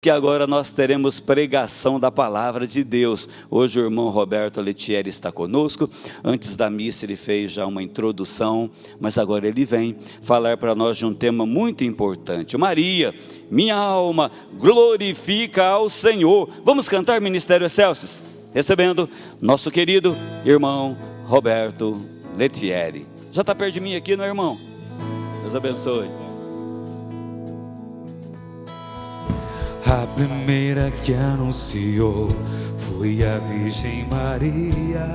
Que agora nós teremos pregação da palavra de Deus. Hoje o irmão Roberto Letieri está conosco. Antes da missa ele fez já uma introdução, mas agora ele vem falar para nós de um tema muito importante. Maria, minha alma glorifica ao Senhor. Vamos cantar Ministério Excelsis, recebendo nosso querido irmão Roberto Letieri. Já está perto de mim aqui, não é, irmão? Deus abençoe. A primeira que anunciou foi a Virgem Maria,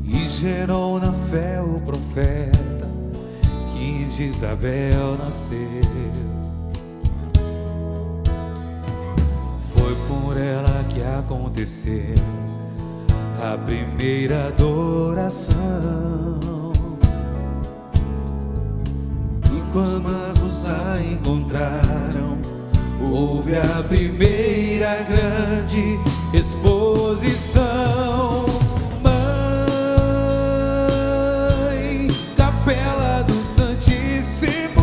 e gerou na fé o profeta que de Isabel nasceu. Foi por ela que aconteceu a primeira adoração. Quando ambos a encontraram, houve a primeira grande exposição. Mãe, capela do Santíssimo,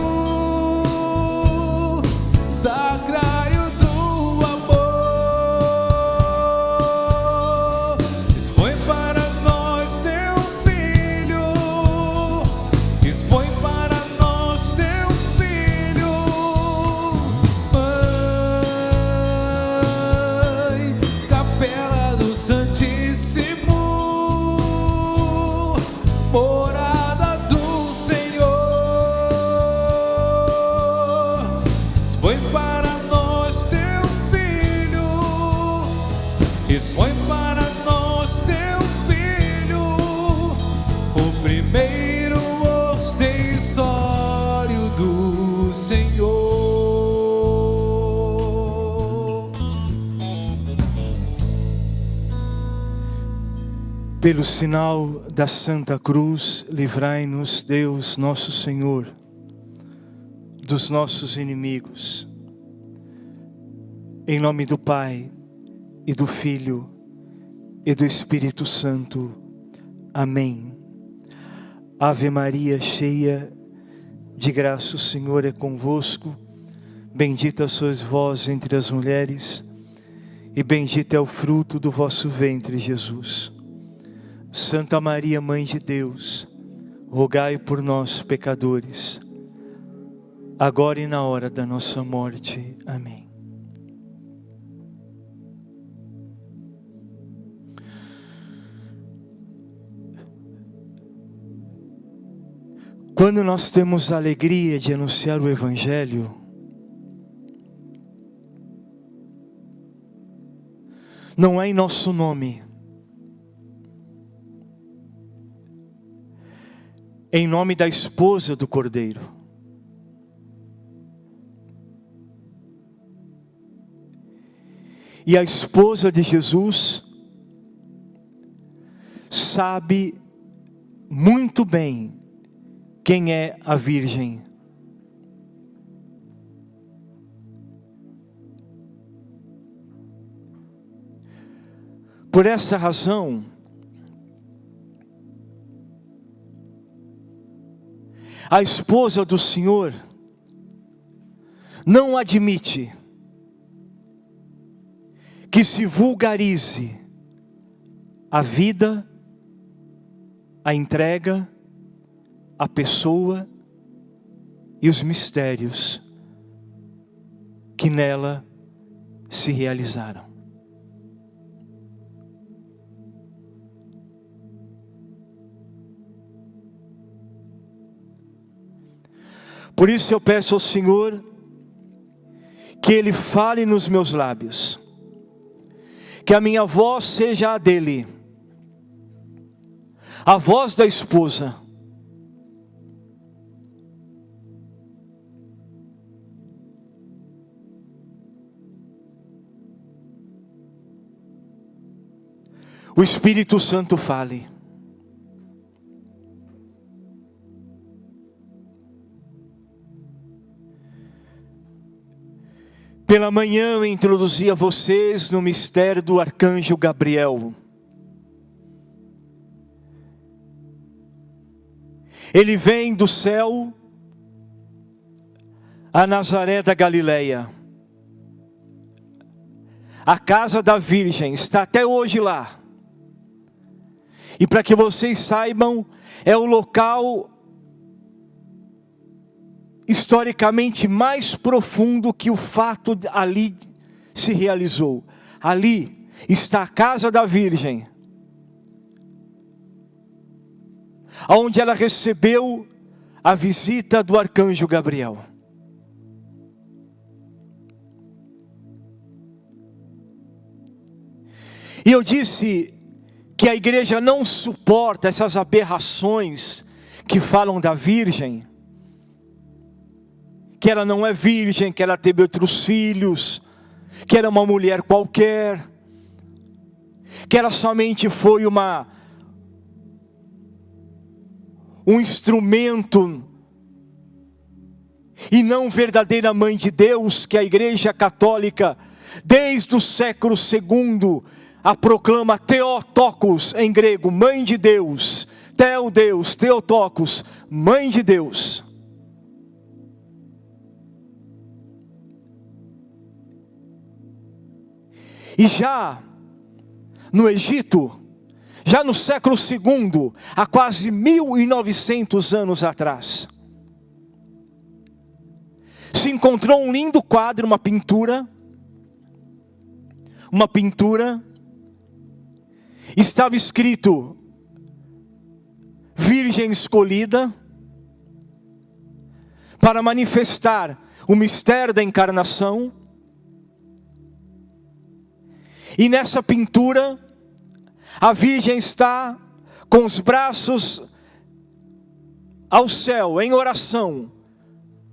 sacrário do amor, expõe para nós teu filho, expõe para morada do Senhor, expõe para nós teu filho, expõe para nós teu filho, o primeiro ostensório do Senhor. Pelo sinal da Santa Cruz, livrai-nos, Deus nosso Senhor, dos nossos inimigos. Em nome do Pai, e do Filho, e do Espírito Santo. Amém. Ave Maria, cheia de graça, o Senhor é convosco. Bendita sois vós entre as mulheres, e bendito é o fruto do vosso ventre, Jesus. Santa Maria, Mãe de Deus, rogai por nós, pecadores, agora e na hora da nossa morte. Amém. Quando nós temos a alegria de anunciar o Evangelho, não é em nosso nome, em nome da esposa do Cordeiro. E a esposa de Jesus sabe muito bem quem é a Virgem. Por essa razão, a esposa do Senhor não admite que se vulgarize a vida, a entrega, a pessoa e os mistérios que nela se realizaram. Por isso eu peço ao Senhor que Ele fale nos meus lábios, que a minha voz seja a dEle, a voz da esposa, o Espírito Santo fale. Pela manhã eu introduzia vocês no mistério do arcanjo Gabriel. Ele vem do céu a Nazaré da Galileia. A casa da Virgem está até hoje lá. E para que vocês saibam, é o local historicamente mais profundo que o fato ali se realizou. Ali está a casa da Virgem, onde ela recebeu a visita do arcanjo Gabriel. E eu disse que a igreja não suporta essas aberrações que falam da Virgem, que ela não é virgem, que ela teve outros filhos, que era uma mulher qualquer, que ela somente foi um instrumento e não verdadeira mãe de Deus, que a Igreja Católica, desde o século II, a proclama Theotokos em grego, mãe de Deus, Theodeus, Theotokos, mãe de Deus. E já no Egito, já no século II, há quase 1900 anos atrás, se encontrou um lindo quadro, uma pintura, estava escrito, Virgem escolhida, para manifestar o mistério da encarnação. E nessa pintura, a Virgem está com os braços ao céu, em oração,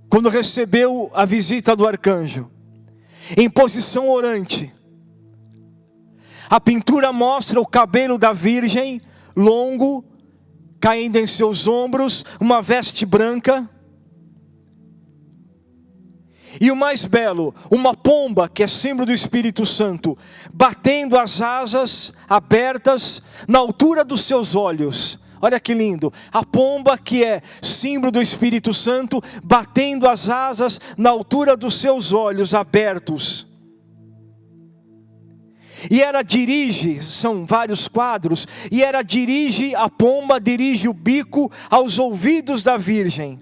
quando recebeu a visita do arcanjo, em posição orante. A pintura mostra o cabelo da Virgem, longo, caindo em seus ombros, uma veste branca. E o mais belo, uma pomba, que é símbolo do Espírito Santo, batendo as asas abertas na altura dos seus olhos. Olha que lindo, a pomba que é símbolo do Espírito Santo, batendo as asas na altura dos seus olhos abertos. E ela dirige, são vários quadros, e ela dirige, a pomba dirige o bico aos ouvidos da Virgem.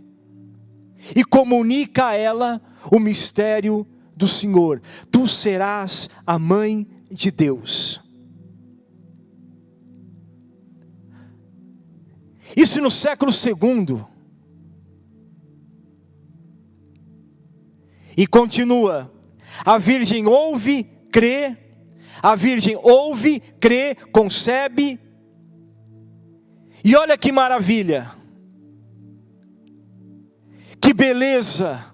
E comunica a ela o mistério do Senhor. Tu serás a mãe de Deus. Isso no século II. E continua. A Virgem ouve, crê. A Virgem ouve, crê, concebe. E olha que maravilha. Que beleza.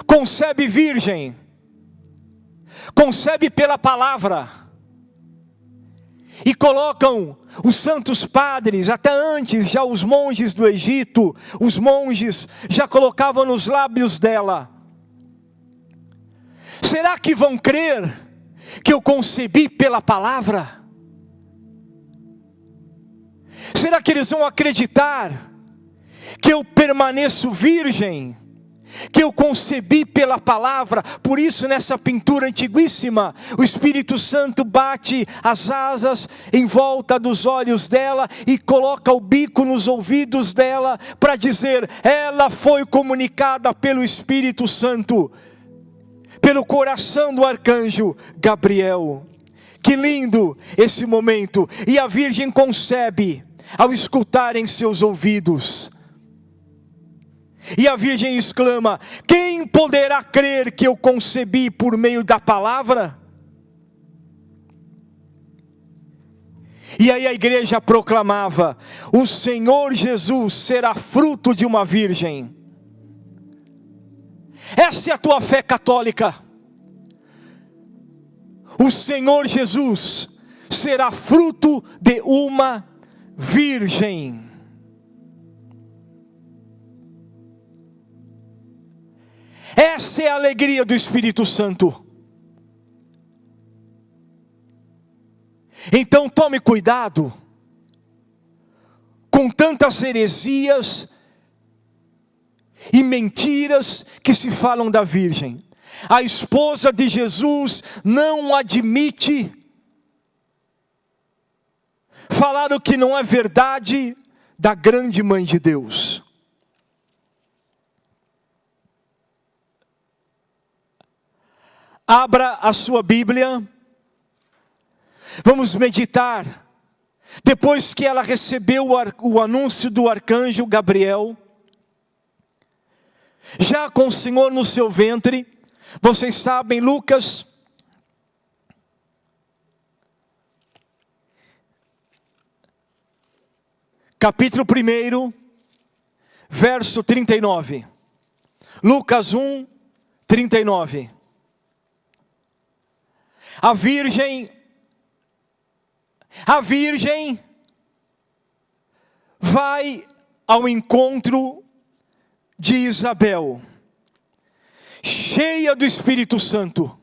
Concebe virgem. Concebe pela palavra. E colocam os santos padres, até antes, já os monges do Egito, os monges já colocavam nos lábios dela. Será que vão crer que eu concebi pela palavra? Será que eles vão acreditar que eu permaneço virgem? Que eu concebi pela palavra? Por isso nessa pintura antiguíssima, o Espírito Santo bate as asas em volta dos olhos dela e coloca o bico nos ouvidos dela para dizer, ela foi comunicada pelo Espírito Santo, pelo coração do arcanjo Gabriel. Que lindo esse momento. E a Virgem concebe ao escutar em seus ouvidos. E a Virgem exclama, quem poderá crer que eu concebi por meio da palavra? E aí a igreja proclamava, o Senhor Jesus será fruto de uma virgem. Essa é a tua fé católica. O Senhor Jesus será fruto de uma virgem. Essa é a alegria do Espírito Santo. Então tome cuidado com tantas heresias e mentiras que se falam da Virgem. A esposa de Jesus não admite falar o que não é verdade da grande mãe de Deus. Abra a sua Bíblia. Vamos meditar. Depois que ela recebeu o anúncio do arcanjo Gabriel, já com o Senhor no seu ventre, vocês sabem, Lucas, capítulo 1, verso 39. Lucas 1, 39. A Virgem vai ao encontro de Isabel, cheia do Espírito Santo,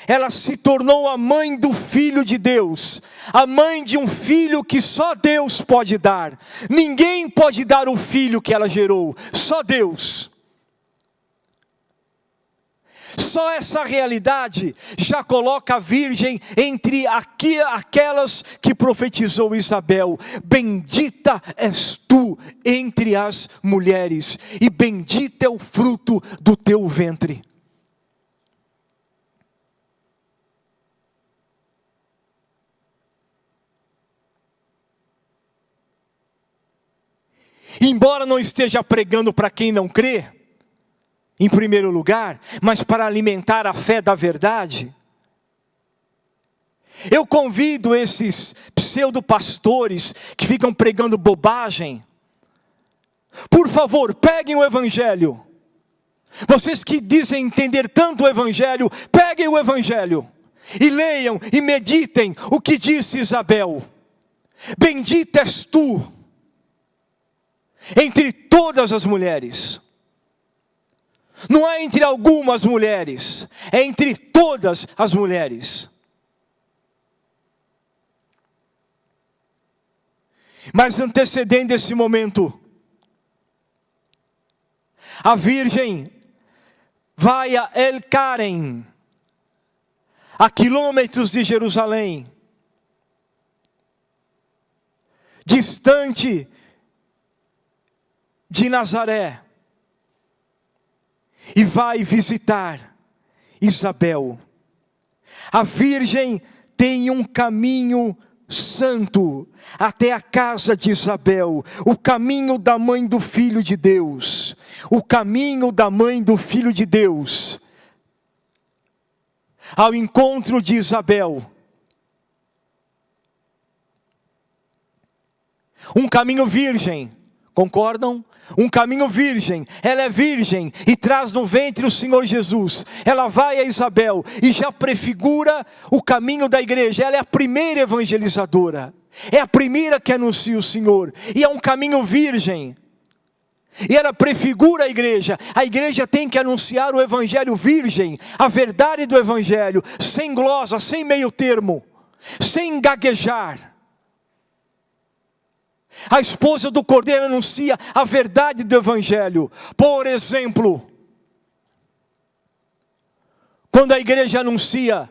ela se tornou a mãe do Filho de Deus, a mãe de um filho que só Deus pode dar. Ninguém pode dar o filho que ela gerou, só Deus. Só essa realidade já coloca a Virgem entre aquelas que profetizou Isabel. Bendita és tu entre as mulheres, e bendito é o fruto do teu ventre. Embora não esteja pregando para quem não crê, em primeiro lugar, mas para alimentar a fé da verdade, eu convido esses pseudo-pastores que ficam pregando bobagem, por favor, peguem o Evangelho. Vocês que dizem entender tanto o Evangelho, peguem o Evangelho e leiam e meditem o que disse Isabel. Bendita és tu entre todas as mulheres. Não é entre algumas mulheres, é entre todas as mulheres. Mas antecedendo esse momento, a Virgem vai a El Karen, a quilômetros de Jerusalém, distante de Nazaré, e vai visitar Isabel. A Virgem tem um caminho santo até a casa de Isabel, o caminho da mãe do Filho de Deus, o caminho da mãe do Filho de Deus, ao encontro de Isabel. Um caminho virgem, concordam? Um caminho virgem, ela é virgem e traz no ventre o Senhor Jesus. Ela vai a Isabel e já prefigura o caminho da igreja. Ela é a primeira evangelizadora, é a primeira que anuncia o Senhor, e é um caminho virgem. E ela prefigura a igreja. A igreja tem que anunciar o evangelho virgem, a verdade do evangelho, sem glosa, sem meio termo, sem gaguejar. A esposa do Cordeiro anuncia a verdade do Evangelho. Por exemplo, quando a igreja anuncia,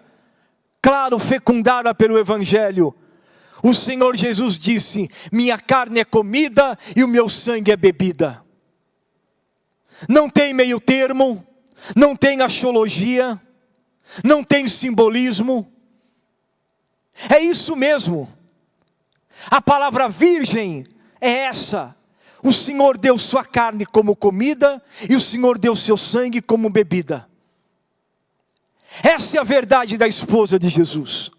claro, fecundada pelo Evangelho, o Senhor Jesus disse: minha carne é comida e o meu sangue é bebida. Não tem meio termo, não tem axiologia, não tem simbolismo. É isso mesmo. A palavra virgem é essa. O Senhor deu sua carne como comida e o Senhor deu seu sangue como bebida. Essa é a verdade da esposa de Jesus.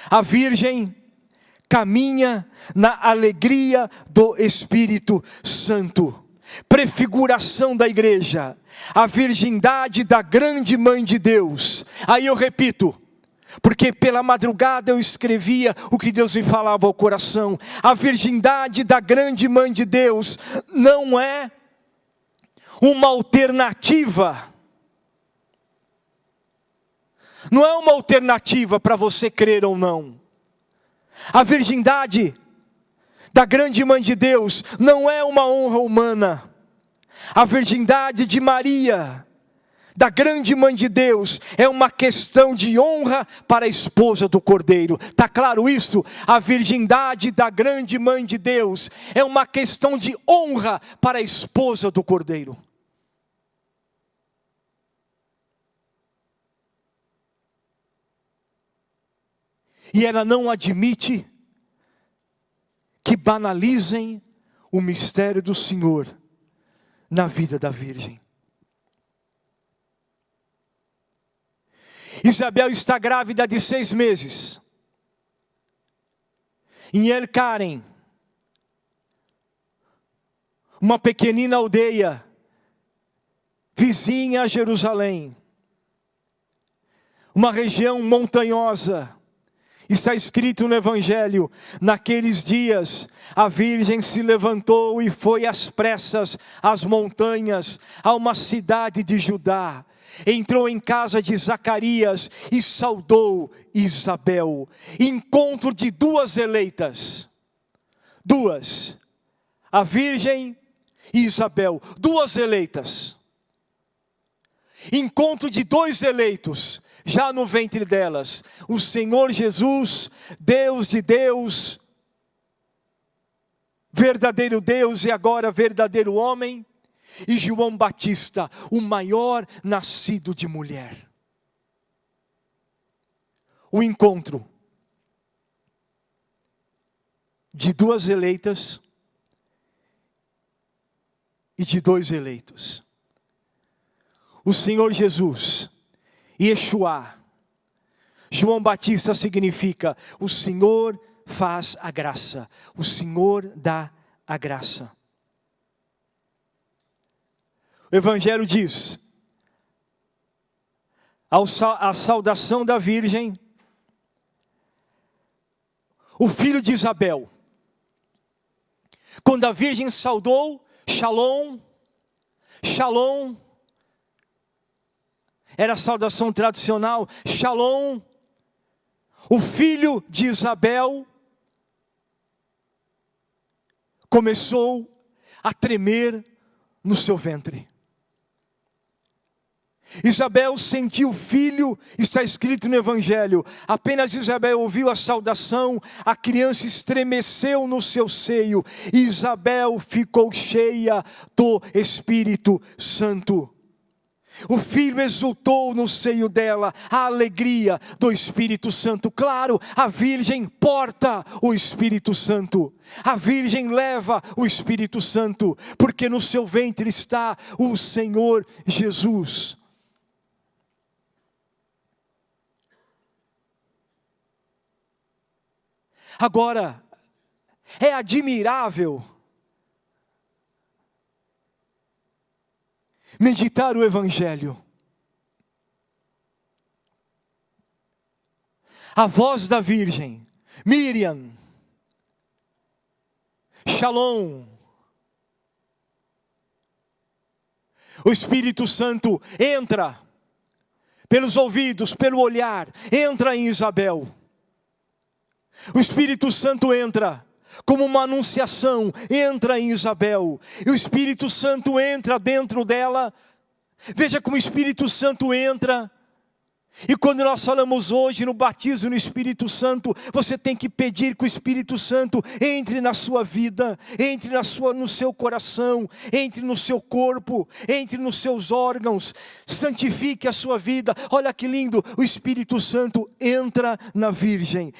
A Virgem caminha na alegria do Espírito Santo. Prefiguração da igreja. A virgindade da grande mãe de Deus. Aí eu repito, porque pela madrugada eu escrevia o que Deus me falava ao coração. A virgindade da grande mãe de Deus não é uma alternativa. não é uma alternativa para você crer ou não. A virgindade da grande mãe de Deus não é uma honra humana. A virgindade de Maria, da grande mãe de Deus, é uma questão de honra para a esposa do Cordeiro. Está claro isso? A virgindade da grande mãe de Deus é uma questão de honra para a esposa do Cordeiro. E ela não admite que banalizem o mistério do Senhor na vida da virgem. Isabel está grávida de 6 meses. Em El Karen, uma pequenina aldeia vizinha a Jerusalém, uma região montanhosa. Está escrito no Evangelho: naqueles dias a virgem se levantou e foi às pressas às montanhas, a uma cidade de Judá. Entrou em casa de Zacarias e saudou Isabel. Encontro de 2 eleitas. 2. A virgem e Isabel. 2 eleitas. Encontro de 2 eleitos. Já no ventre delas, o Senhor Jesus, Deus de Deus, verdadeiro Deus e agora verdadeiro homem, e João Batista, o maior nascido de mulher. O encontro de 2 eleitas e de 2 eleitos. O Senhor Jesus, Yeshua, João Batista significa: o Senhor faz a graça, o Senhor dá a graça. O Evangelho diz: a saudação da virgem, o filho de Isabel. Quando a virgem saudou, Shalom, Shalom, era a saudação tradicional, Shalom. O filho de Isabel começou a tremer no seu ventre. Isabel sentiu o filho, está escrito no Evangelho. Apenas Isabel ouviu a saudação, a criança estremeceu no seu seio. E Isabel ficou cheia do Espírito Santo. O filho exultou no seio dela, a alegria do Espírito Santo. Claro, a virgem porta o Espírito Santo. A virgem leva o Espírito Santo, porque no seu ventre está o Senhor Jesus. Agora, é admirável meditar o Evangelho. A voz da virgem, Miriam, Shalom. O Espírito Santo entra pelos ouvidos, pelo olhar, entra em Isabel. O Espírito Santo entra como uma anunciação, entra em Isabel. E o Espírito Santo entra dentro dela. Veja como o Espírito Santo entra. E quando nós falamos hoje no batismo no Espírito Santo, você tem que pedir que o Espírito Santo entre na sua vida, entre no seu coração, entre no seu corpo, entre nos seus órgãos, santifique a sua vida. Olha que lindo, o Espírito Santo entra na virgem.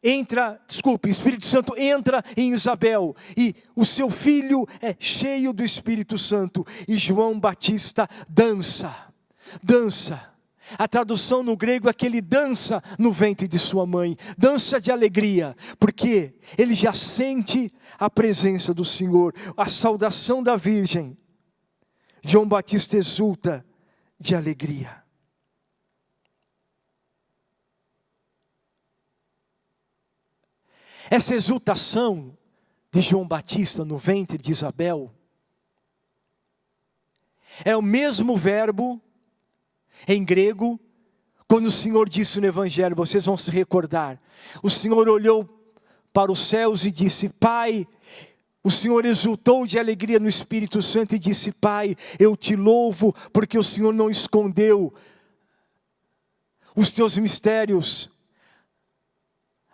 O Espírito Santo entra em Isabel e o seu filho é cheio do Espírito Santo. E João Batista dança. A tradução no grego é que ele dança no ventre de sua mãe. Dança de alegria, porque ele já sente a presença do Senhor. A saudação da virgem. João Batista exulta de alegria. Essa exultação de João Batista no ventre de Isabel é o mesmo verbo em grego Quando o Senhor disse no Evangelho, vocês vão se recordar, o Senhor olhou para os céus e disse: Pai, o Senhor exultou de alegria no Espírito Santo e disse: Pai, eu te louvo, porque o Senhor não escondeu os teus mistérios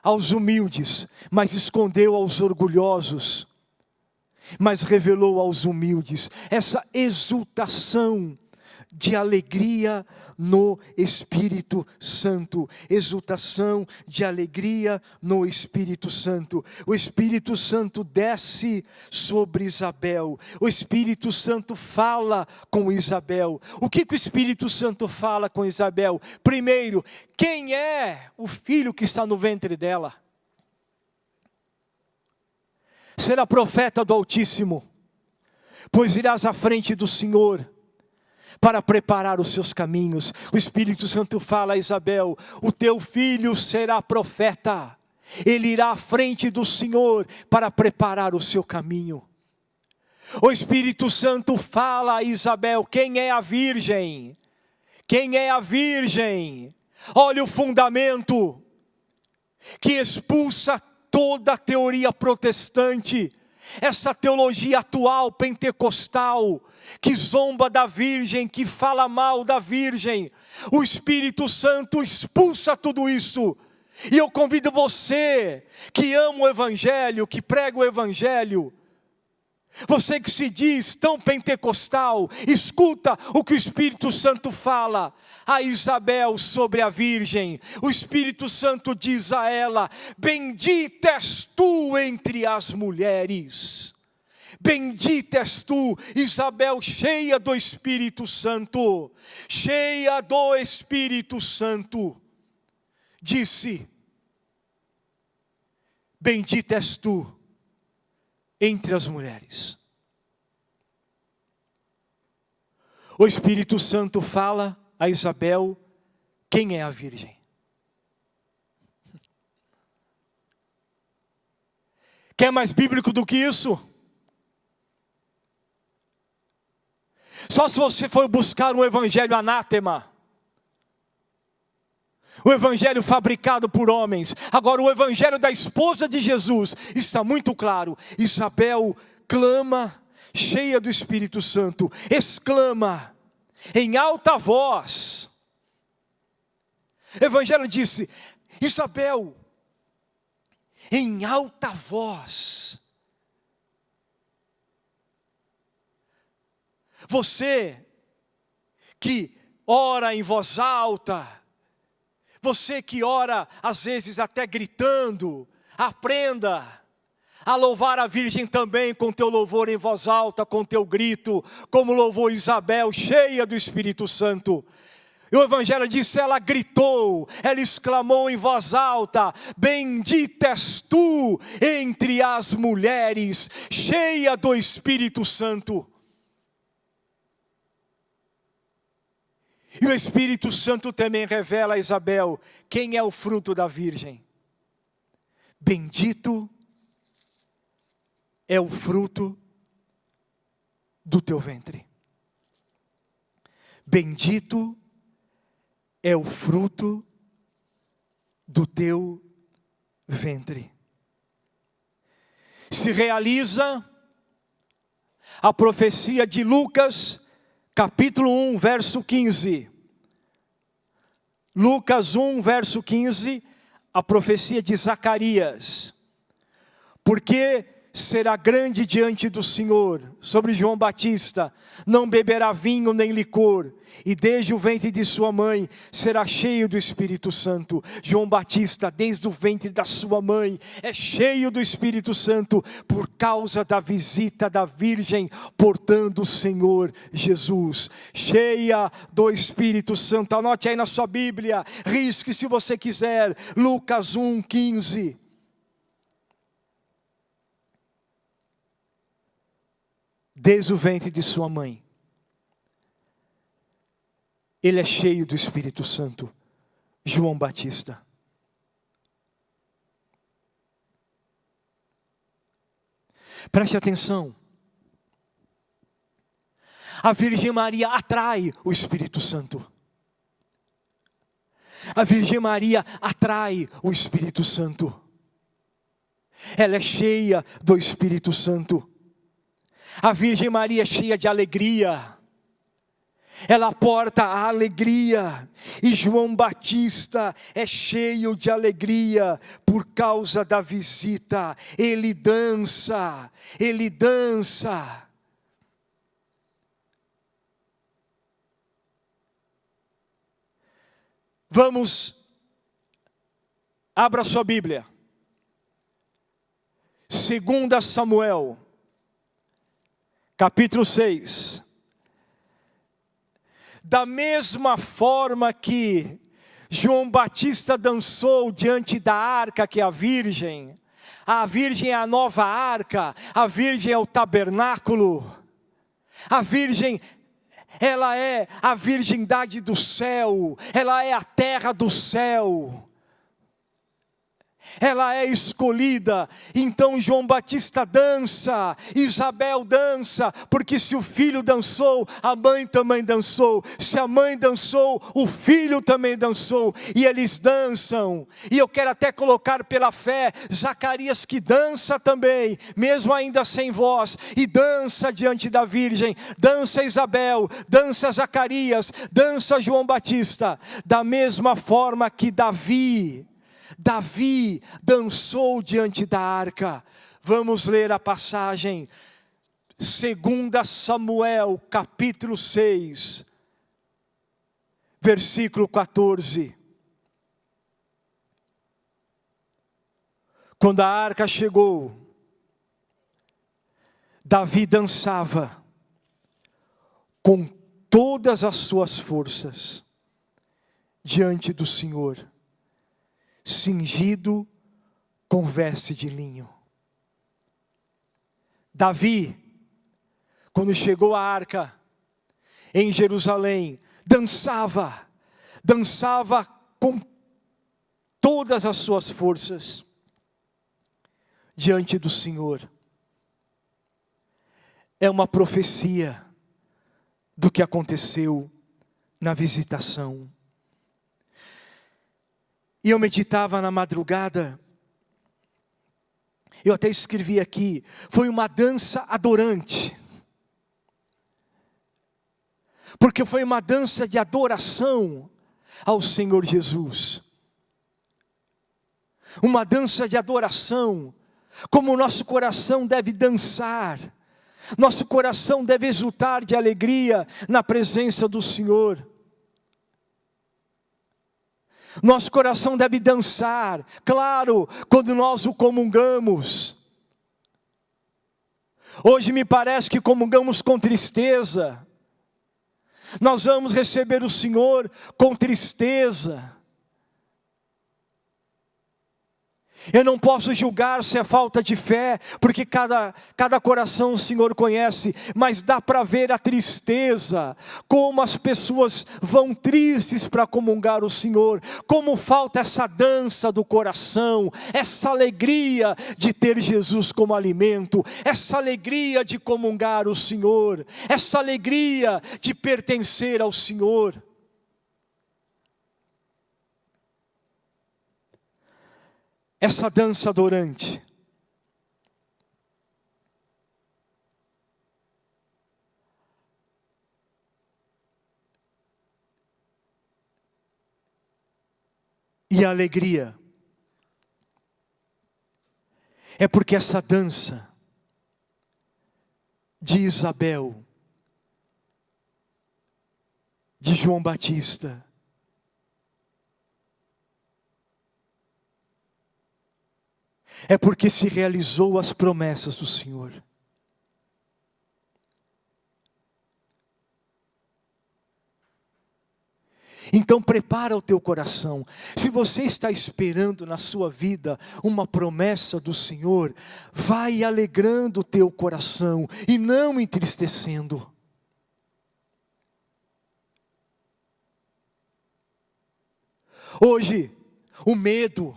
aos humildes, mas escondeu aos orgulhosos, mas revelou aos humildes. Essa exultação de alegria no Espírito Santo, exultação de alegria no Espírito Santo. O Espírito Santo desce sobre Isabel, o Espírito Santo fala com Isabel. O que o Espírito Santo fala com Isabel? Primeiro, quem é o filho que está no ventre dela? Será profeta do Altíssimo, pois irás à frente do Senhor para preparar os seus caminhos. O Espírito Santo fala a Isabel: o teu filho será profeta, ele irá à frente do Senhor para preparar o seu caminho. O Espírito Santo fala a Isabel: quem é a virgem? Quem é a virgem? Olha o fundamento que expulsa toda a teoria protestante, essa teologia atual, pentecostal, que zomba da virgem, que fala mal da virgem. O Espírito Santo expulsa tudo isso. E eu convido você que ama o Evangelho, que prega o Evangelho, você que se diz tão pentecostal, escuta o que o Espírito Santo fala a Isabel sobre a virgem. O Espírito Santo diz a ela: bendita és tu entre as mulheres. Bendita és tu, Isabel, cheia do Espírito Santo, cheia do Espírito Santo, disse: bendita és tu entre as mulheres. O Espírito Santo fala a Isabel quem é a virgem. Quer mais bíblico do que isso? Só se você for buscar um evangelho anátema, o evangelho fabricado por homens. Agora, o evangelho da esposa de Jesus está muito claro. Isabel clama, cheia do Espírito Santo, exclama em alta voz. O evangelho disse: Isabel, em alta voz. Você que ora em voz alta, você que ora às vezes até gritando, aprenda a louvar a Virgem também com teu louvor em voz alta, com teu grito, como louvou Isabel, cheia do Espírito Santo. E o Evangelho diz: ela gritou, ela exclamou em voz alta: bendita és tu entre as mulheres, cheia do Espírito Santo. E o Espírito Santo também revela a Isabel quem é o fruto da virgem. Bendito é o fruto do teu ventre. Bendito é o fruto do teu ventre. Se realiza a profecia de Lucas, capítulo 1, verso 15. Lucas 1, verso 15, a profecia de Zacarias. Porque será grande diante do Senhor, sobre João Batista, não beberá vinho nem licor, e desde o ventre de sua mãe será cheio do Espírito Santo. João Batista, desde o ventre da sua mãe, é cheio do Espírito Santo, por causa da visita da Virgem, portando o Senhor Jesus. Cheia do Espírito Santo. Anote aí na sua Bíblia, risque se você quiser, Lucas 1, 15. Desde o ventre de sua mãe, ele é cheio do Espírito Santo. João Batista. Preste atenção. A Virgem Maria atrai o Espírito Santo. A Virgem Maria atrai o Espírito Santo. Ela é cheia do Espírito Santo. A Virgem Maria é cheia de alegria. Ela porta a alegria. E João Batista é cheio de alegria por causa da visita. Ele dança, ele dança. Vamos, abra sua Bíblia. 2 Samuel, capítulo 6. Da mesma forma que João Batista dançou diante da arca, que é a Virgem é a nova arca, a Virgem é o tabernáculo, a Virgem, ela é a virgindade do céu, ela é a terra do céu. Ela é escolhida. Então João Batista dança, Isabel dança, porque se o filho dançou, a mãe também dançou. Se a mãe dançou, o filho também dançou. E eles dançam. E eu quero até colocar pela fé Zacarias, que dança também, mesmo ainda sem voz, e dança diante da Virgem. Dança Isabel, dança Zacarias, dança João Batista. Da mesma forma que Davi dançou diante da arca. Vamos ler a passagem, 2 Samuel, capítulo 6, versículo 14. Quando a arca chegou, Davi dançava com todas as suas forças diante do Senhor, cingido com veste de linho. Davi, quando chegou a arca em Jerusalém, dançava com todas as suas forças diante do Senhor. É uma profecia do que aconteceu na visitação. E eu meditava na madrugada, eu até escrevi aqui, foi uma dança adorante. Porque foi uma dança de adoração ao Senhor Jesus. Uma dança de adoração, como o nosso coração deve dançar. Nosso coração deve exultar de alegria na presença do Senhor. Nosso coração deve dançar, claro, quando nós o comungamos. Hoje me parece que comungamos com tristeza. Nós vamos receber o Senhor com tristeza. Eu não posso julgar se é falta de fé, porque cada coração o Senhor conhece, mas dá para ver a tristeza, como as pessoas vão tristes para comungar o Senhor, como falta essa dança do coração, essa alegria de ter Jesus como alimento, essa alegria de comungar o Senhor, essa alegria de pertencer ao Senhor. Essa dança adorante e a alegria é porque essa dança de Isabel, de João Batista, é porque se realizou as promessas do Senhor. Então prepara o teu coração. Se você está esperando na sua vida uma promessa do Senhor, vai alegrando o teu coração e não entristecendo. Hoje, o medo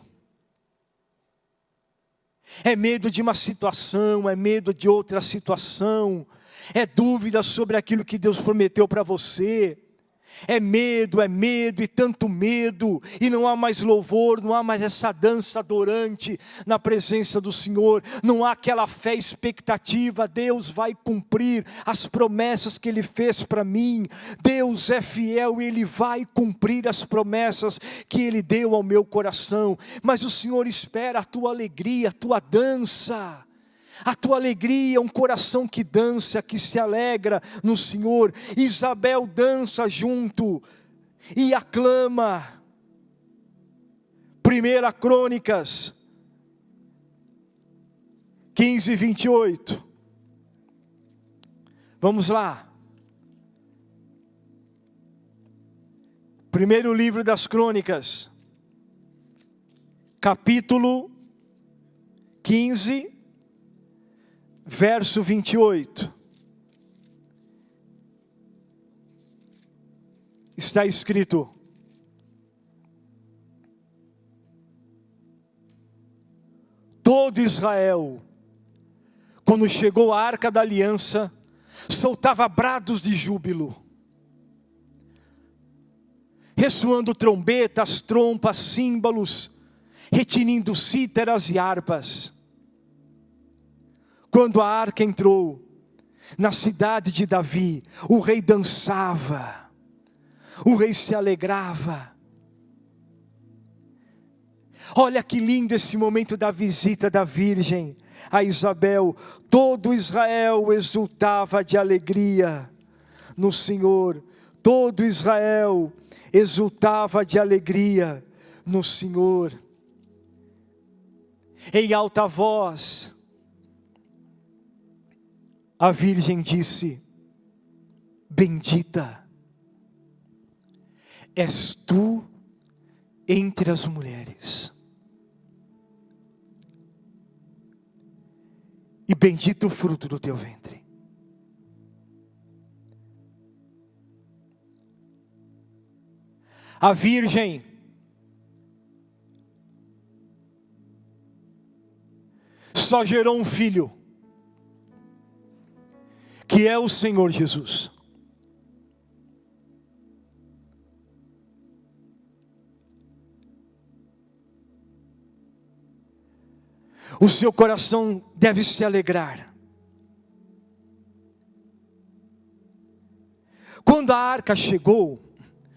é medo de uma situação, é medo de outra situação, é dúvida sobre aquilo que Deus prometeu para você, É medo e tanto medo, e não há mais louvor, não há mais essa dança adorante na presença do Senhor, não há aquela fé expectativa. Deus vai cumprir as promessas que Ele fez para mim, Deus é fiel e Ele vai cumprir as promessas que Ele deu ao meu coração, mas o Senhor espera a tua alegria, a tua dança. A tua alegria, um coração que dança, que se alegra no Senhor. Isabel dança junto e aclama. 1 Crônicas 15, 28. Vamos lá. Primeiro livro das Crônicas, capítulo 15, verso 28. Está escrito: todo Israel, quando chegou a arca da aliança, soltava brados de júbilo, ressoando trombetas, trompas, símbolos, retinindo cítaras e harpas. Quando a arca entrou na cidade de Davi, o rei dançava, o rei se alegrava. Olha que lindo esse momento da visita da Virgem a Isabel. Todo Israel exultava de alegria no Senhor. Todo Israel exultava de alegria no Senhor. Em alta voz, a Virgem disse: bendita és tu entre as mulheres, e bendito o fruto do teu ventre. A Virgem só gerou um filho, que é o Senhor Jesus. O seu coração deve se alegrar. Quando a arca chegou,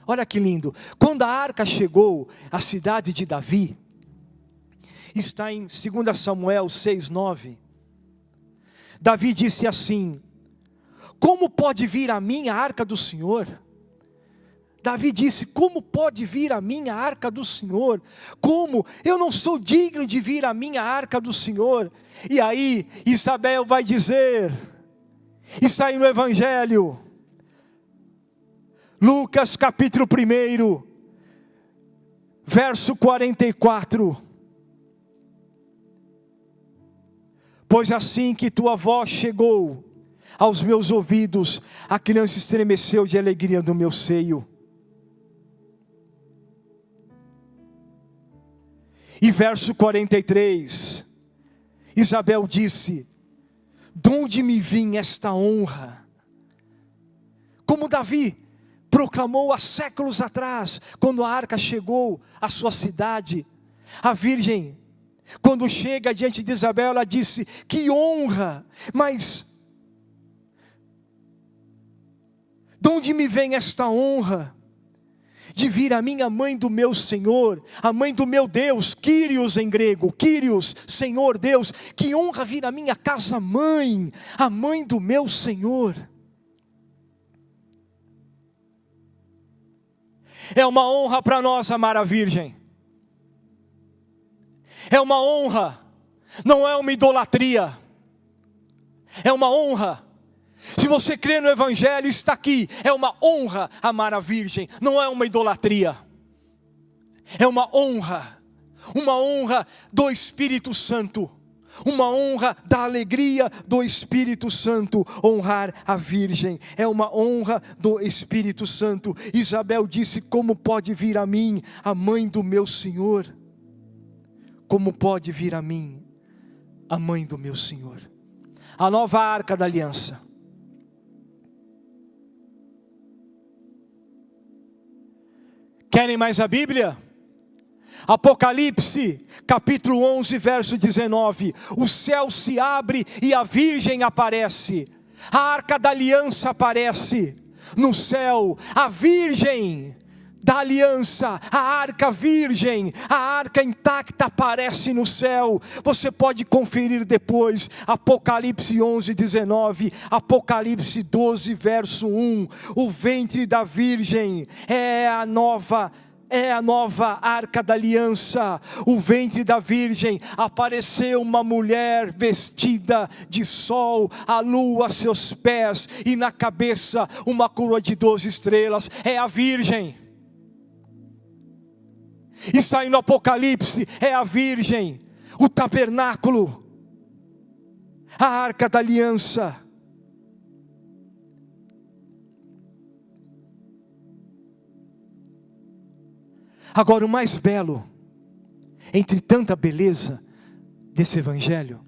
olha que lindo, quando a arca chegou à cidade de Davi, está em 2 Samuel 6:9, Davi disse assim: como pode vir a mim a arca do Senhor? Davi disse: como pode vir a mim a arca do Senhor? Como? Eu não sou digno de vir a mim a arca do Senhor. E aí Isabel vai dizer, está aí no Evangelho, Lucas capítulo 1, verso 44. Pois assim que tua voz chegou aos meus ouvidos, a criança estremeceu de alegria no meu seio. E verso 43, Isabel disse: de onde me vinha esta honra? Como Davi proclamou há séculos atrás, quando a arca chegou à sua cidade, a Virgem, quando chega diante de Isabel, ela disse: que honra, mas de onde me vem esta honra de vir a mim a mãe do meu Senhor, a mãe do meu Deus? Kyrios em grego, Kyrios, Senhor Deus. Que honra vir a minha casa mãe, a mãe do meu Senhor. É uma honra para nós amar a Virgem. É uma honra, não é uma idolatria. É uma honra. Se você crê no Evangelho, está aqui. É uma honra amar a Virgem, não é uma idolatria. É uma honra do Espírito Santo. Uma honra da alegria do Espírito Santo, honrar a Virgem. É uma honra do Espírito Santo. Isabel disse: como pode vir a mim a mãe do meu Senhor? Como pode vir a mim a mãe do meu Senhor? A nova arca da aliança. Querem mais a Bíblia? Apocalipse, capítulo 11, verso 19. O céu se abre e a virgem aparece. A arca da aliança aparece no céu. A virgem da aliança, a arca virgem, a arca intacta aparece no céu. Você pode conferir depois. Apocalipse 11, 19. Apocalipse 12, verso 1. O ventre da virgem é a nova arca da aliança. O ventre da virgem, apareceu uma mulher vestida de sol, a lua a seus pés, e na cabeça uma coroa de 12 estrelas. É a virgem. Isso aí no Apocalipse é a virgem, o tabernáculo, a arca da aliança. Agora, o mais belo, entre tanta beleza desse evangelho,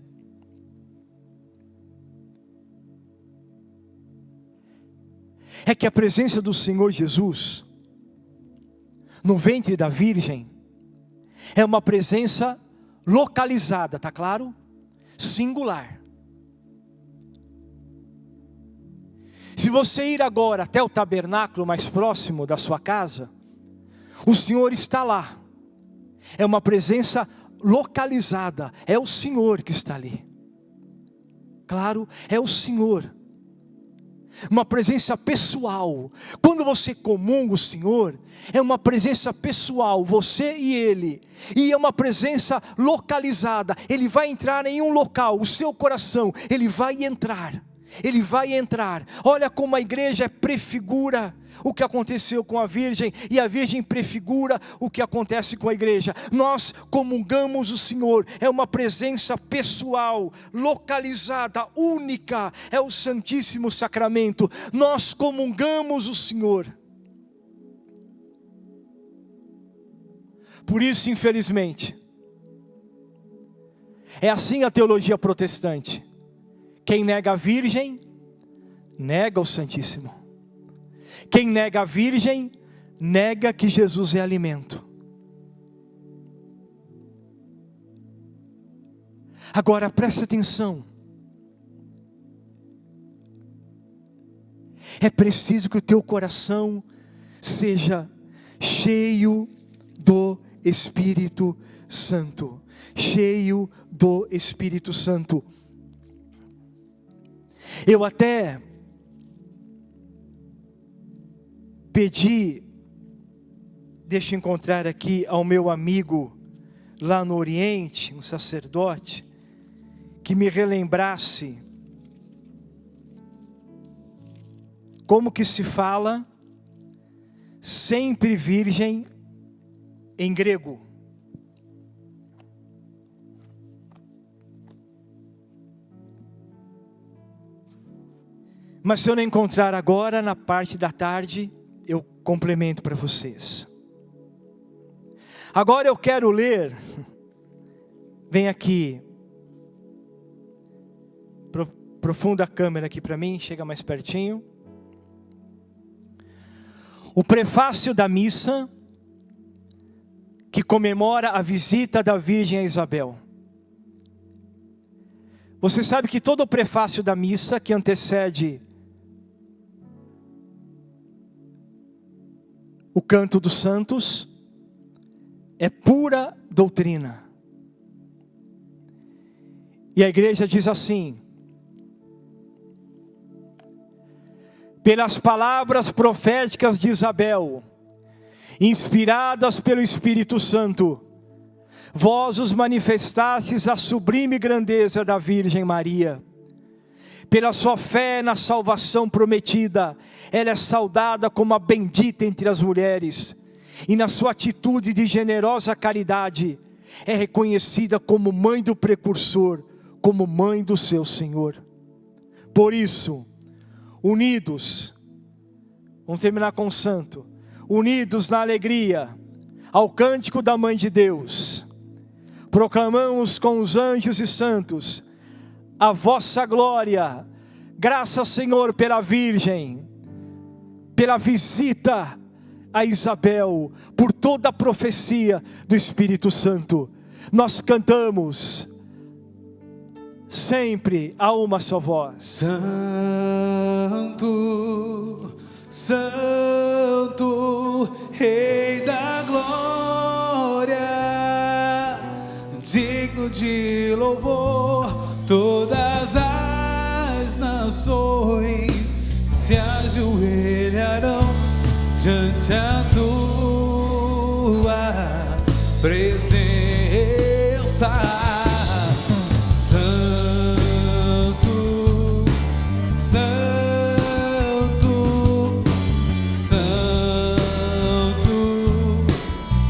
é que a presença do Senhor Jesus no ventre da virgem é uma presença localizada, tá claro? Singular. Se você ir agora até o tabernáculo mais próximo da sua casa, o Senhor está lá. É uma presença localizada. É o Senhor que está ali. Claro, é o Senhor. Uma presença pessoal. Quando você comunga o Senhor, é uma presença pessoal, você e Ele. E é uma presença localizada. Ele vai entrar em um local, o seu coração. Ele vai entrar. Ele vai entrar. Olha como a igreja prefigura o que aconteceu com a virgem, e a virgem prefigura o que acontece com a igreja. Nós comungamos o Senhor, é uma presença pessoal, localizada, única, é o Santíssimo Sacramento. Nós comungamos o Senhor. Por isso, infelizmente, é assim a teologia protestante. Quem nega a virgem, nega o Santíssimo. Quem nega a virgem, nega que Jesus é alimento. Agora preste atenção. É preciso que o teu coração seja cheio do Espírito Santo. Cheio do Espírito Santo. Eu até pedi, deixa eu encontrar aqui, ao meu amigo lá no Oriente, um sacerdote, que me relembrasse como que se fala sempre virgem em grego. Mas se eu não encontrar agora, na parte da tarde, eu complemento para vocês. Agora eu quero ler, vem aqui, profunda a câmera aqui para mim, chega mais pertinho. O prefácio da missa, que comemora a visita da Virgem a Isabel. Você sabe que todo o prefácio da missa, que antecede o canto dos santos, é pura doutrina. E a igreja diz assim: pelas palavras proféticas de Isabel, inspiradas pelo Espírito Santo, vós os manifestastes a sublime grandeza da Virgem Maria. Pela sua fé na salvação prometida, ela é saudada como a bendita entre as mulheres. E na sua atitude de generosa caridade, é reconhecida como mãe do precursor, como mãe do seu Senhor. Por isso, unidos, vamos terminar com o santo, unidos na alegria, ao cântico da Mãe de Deus, proclamamos com os anjos e santos a vossa glória. Graças, Senhor, pela Virgem, pela visita a Isabel, por toda a profecia do Espírito Santo. Nós cantamos sempre a uma só voz. Santo, Santo, Rei da glória, digno de louvor, todas as nações se ajoelharão diante a tua presença. Santo, Santo, Santo,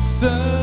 Santo.